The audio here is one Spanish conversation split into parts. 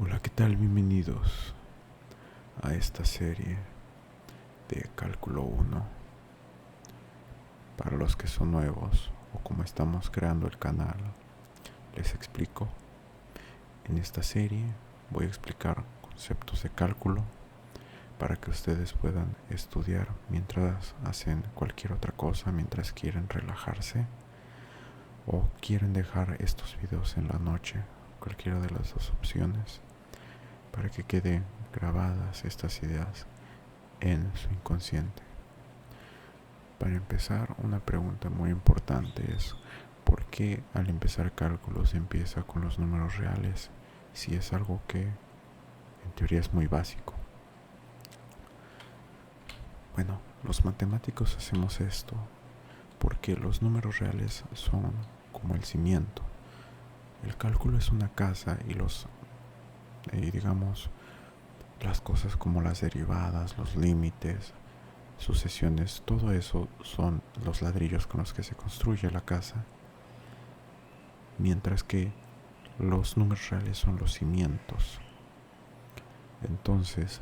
Hola, ¿qué tal? Bienvenidos a esta serie de Cálculo 1. Para los que son nuevos o como estamos creando el canal, les explico. En esta serie voy a explicar conceptos de cálculo para que ustedes puedan estudiar mientras hacen cualquier otra cosa, mientras quieren relajarse o quieren dejar estos videos en la noche, cualquiera de las dos opciones, para que queden grabadas estas ideas en su inconsciente. Para empezar, una pregunta muy importante es ¿por qué al empezar cálculos se empieza con los números reales si es algo que en teoría es muy básico? Bueno, los matemáticos hacemos esto porque los números reales son como el cimiento. El cálculo es una casa y digamos, las cosas como las derivadas, los límites, sucesiones, todo eso son los ladrillos con los que se construye la casa, mientras que los números reales son los cimientos. Entonces,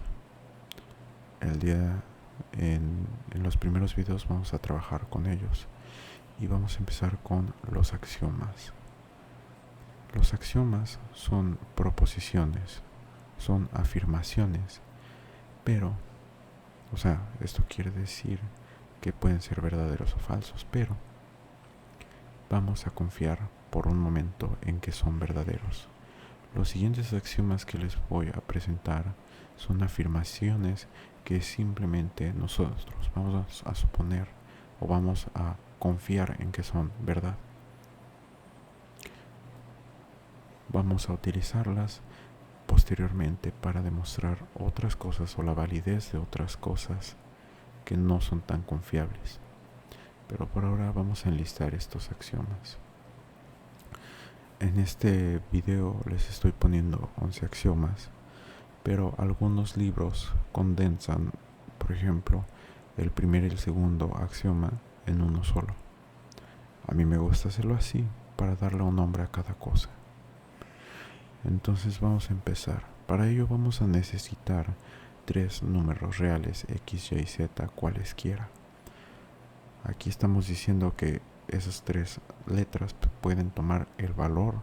en los primeros videos vamos a trabajar con ellos y vamos a empezar con los axiomas. Los axiomas son proposiciones, son afirmaciones, pero, esto quiere decir que pueden ser verdaderos o falsos, pero vamos a confiar por un momento en que son verdaderos. Los siguientes axiomas que les voy a presentar son afirmaciones que simplemente nosotros vamos a suponer o vamos a confiar en que son verdad. Vamos a utilizarlas posteriormente para demostrar otras cosas o la validez de otras cosas que no son tan confiables. Pero por ahora vamos a enlistar estos axiomas. En este video les estoy poniendo 11 axiomas, pero algunos libros condensan, por ejemplo, el primer y el segundo axioma en uno solo. A mí me gusta hacerlo así para darle un nombre a cada cosa. Entonces vamos a empezar. Para ello vamos a necesitar 3 números reales x, y, z, cualesquiera. Aquí estamos diciendo que esas 3 letras pueden tomar el valor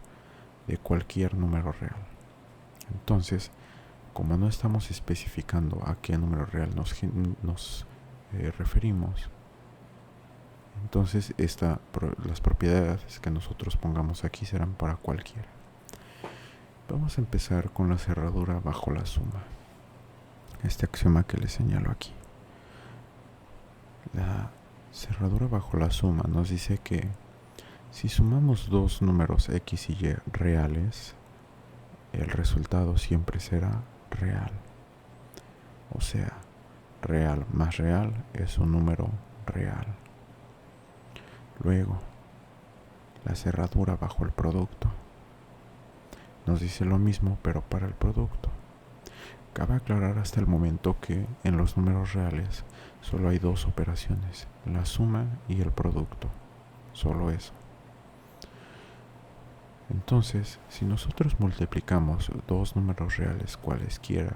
de cualquier número real. Entonces, como no estamos especificando a qué número real nos referimos, entonces las propiedades que nosotros pongamos aquí serán para cualquiera. Vamos a empezar con la cerradura bajo la suma. Este axioma que les señalo aquí. La cerradura bajo la suma nos dice que si sumamos dos números x y y reales, el resultado siempre será real. O sea, real más real es un número real. Luego, la cerradura bajo el producto nos dice lo mismo, pero para el producto. Cabe aclarar hasta el momento que en los números reales solo hay 2 operaciones, la suma y el producto. Solo eso. Entonces, si nosotros multiplicamos 2 números reales cualesquiera,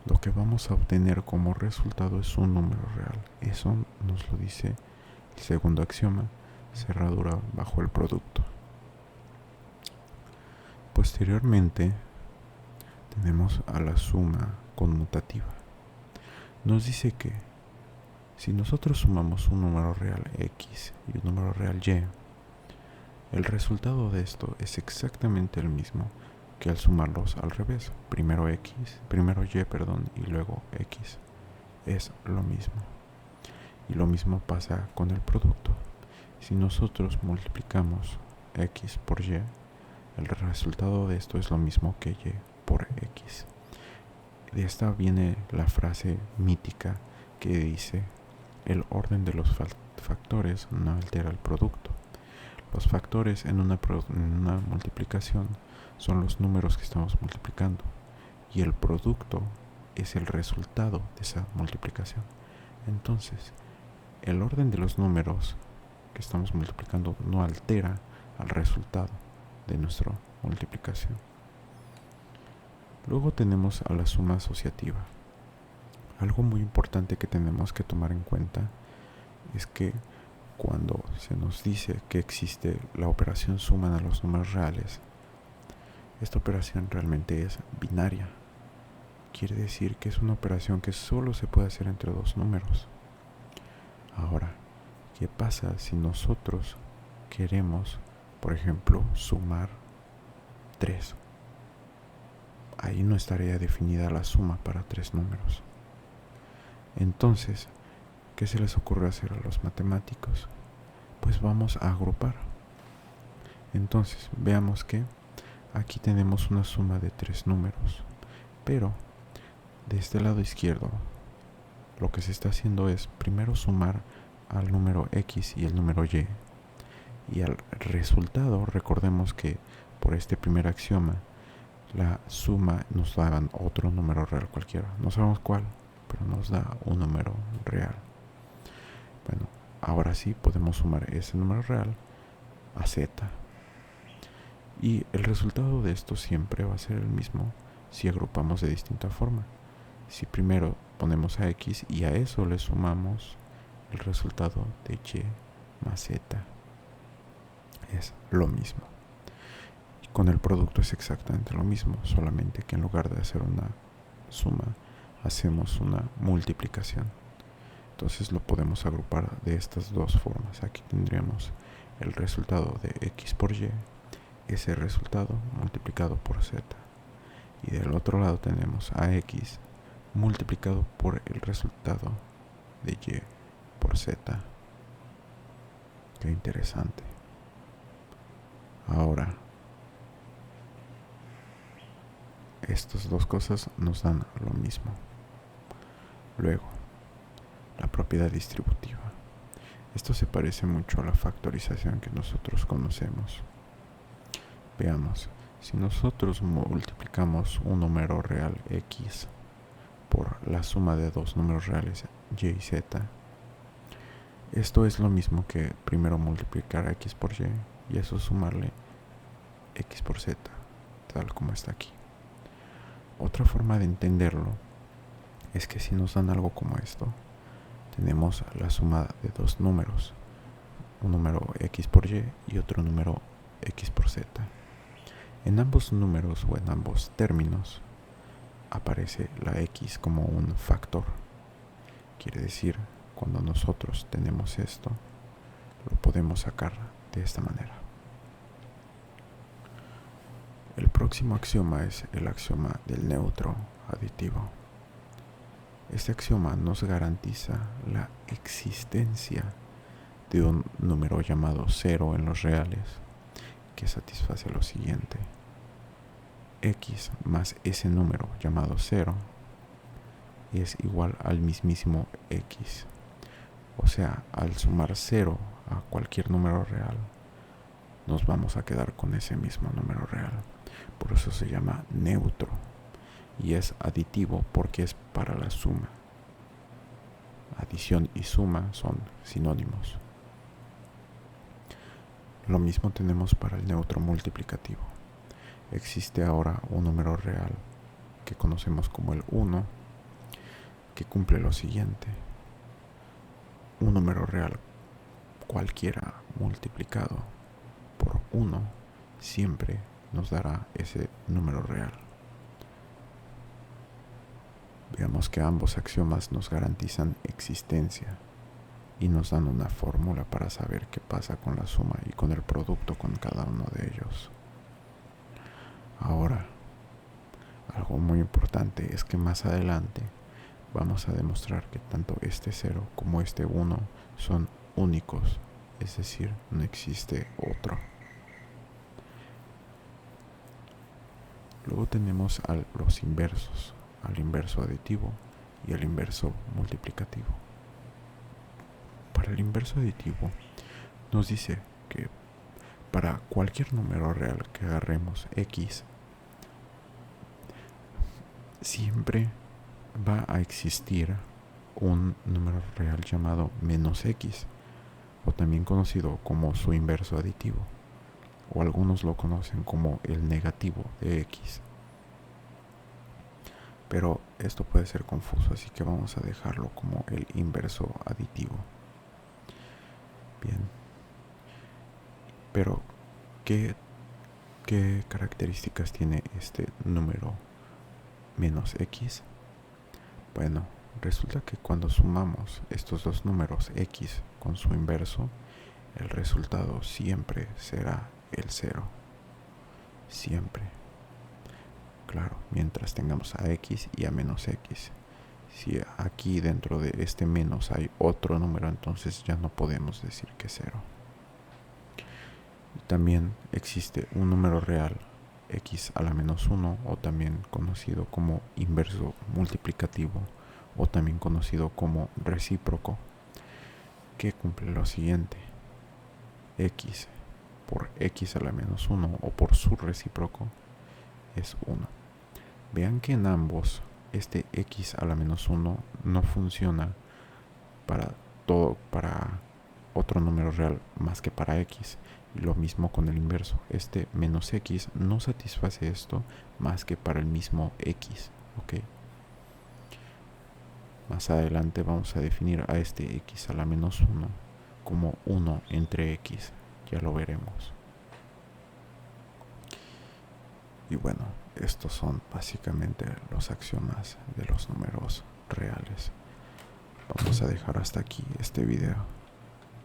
lo que vamos a obtener como resultado es un número real. Eso nos lo dice el segundo axioma, cerradura bajo el producto. Posteriormente, tenemos a la suma conmutativa. Nos dice que si nosotros sumamos un número real x y un número real y, el resultado de esto es exactamente el mismo que al sumarlos al revés. Primero y, y luego x. Es lo mismo. Y lo mismo pasa con el producto. Si nosotros multiplicamos x por y, el resultado de esto es lo mismo que y por x. De esta viene la frase mítica que dice: el orden de los factores no altera el producto. Los factores en una multiplicación son los números que estamos multiplicando y el producto es el resultado de esa multiplicación. Entonces, el orden de los números que estamos multiplicando no altera al resultado de nuestra multiplicación. Luego tenemos a la suma asociativa. Algo muy importante que tenemos que tomar en cuenta es que cuando se nos dice que existe la operación suma de los números reales, esta operación realmente es binaria. Quiere decir que es una operación que solo se puede hacer entre dos números. Ahora, ¿qué pasa si nosotros queremos, por ejemplo, sumar 3? Ahí no estaría definida la suma para 3 números. Entonces, ¿qué se les ocurre hacer a los matemáticos? Pues vamos a agrupar. Entonces, veamos que aquí tenemos una suma de 3 números, pero de este lado izquierdo lo que se está haciendo es primero sumar al número X y el número Y, y al resultado, recordemos que por este primer axioma la suma nos da otro número real cualquiera, no sabemos cuál, pero nos da un número real. Bueno, ahora sí podemos sumar ese número real a Z, y el resultado de esto siempre va a ser el mismo si agrupamos de distinta forma. Si primero ponemos a X y a eso le sumamos el resultado de Y más Z, es lo mismo. Y con el producto es exactamente lo mismo, solamente que en lugar de hacer una suma, hacemos una multiplicación. Entonces lo podemos agrupar de estas dos formas. Aquí tendríamos el resultado de X por Y, ese resultado multiplicado por Z. Y del otro lado tenemos a X multiplicado por el resultado de Y por Z. Qué interesante. Ahora, estas dos cosas nos dan lo mismo. Luego, la propiedad distributiva. Esto se parece mucho a la factorización que nosotros conocemos. Veamos, si nosotros multiplicamos un número real X por la suma de dos números reales Y y Z, esto es lo mismo que primero multiplicar X por Y y eso sumarle X por Z, tal como está aquí. Otra forma de entenderlo es que si nos dan algo como esto, tenemos la suma de dos números, un número X por Y y otro número X por Z. En ambos números o en ambos términos aparece la X como un factor. Quiere decir, cuando nosotros tenemos esto, lo podemos sacar de esta manera. El próximo axioma es el axioma del neutro aditivo. Este axioma nos garantiza la existencia de un número llamado 0 en los reales, que satisface lo siguiente: X más ese número llamado 0 es igual al mismísimo X. O sea, al sumar 0 a cualquier número real, nos vamos a quedar con ese mismo número real. Por eso se llama neutro. Y es aditivo porque es para la suma. Adición y suma son sinónimos. Lo mismo tenemos para el neutro multiplicativo. Existe ahora un número real que conocemos como el 1, que cumple lo siguiente: un número real cualquiera multiplicado por 1 siempre nos dará ese número real. Veamos que ambos axiomas nos garantizan existencia y nos dan una fórmula para saber qué pasa con la suma y con el producto con cada uno de ellos. Ahora, algo muy importante es que más adelante vamos a demostrar que tanto este 0 como este 1 son únicos, es decir, no existe otro. Luego tenemos a los inversos, al inverso aditivo y al inverso multiplicativo. Para el inverso aditivo nos dice que para cualquier número real que agarremos X, siempre va a existir un número real llamado menos X, o también conocido como su inverso aditivo, o algunos lo conocen como el negativo de X. pero esto puede ser confuso, así que vamos a dejarlo como el inverso aditivo. Bien, pero ¿qué características tiene este número menos x? Bueno, resulta que cuando sumamos estos dos números x con su inverso, el resultado siempre será el 0. Siempre. Claro, mientras tengamos a x y a menos x. Si aquí dentro de este menos hay otro número, entonces ya no podemos decir que es 0. También existe un número real, x a la menos 1, o también conocido como inverso multiplicativo, o también conocido como recíproco, que cumple lo siguiente: x por x a la menos 1 o por su recíproco es 1. Vean que en ambos este x a la menos 1 no funciona para otro número real más que para x. Y lo mismo con el inverso. Este menos x no satisface esto más que para el mismo x. ¿Ok? Más adelante vamos a definir a este x a la menos 1 como 1 entre x. Ya lo veremos. Y bueno, estos son básicamente los axiomas de los números reales. Vamos a dejar hasta aquí este video.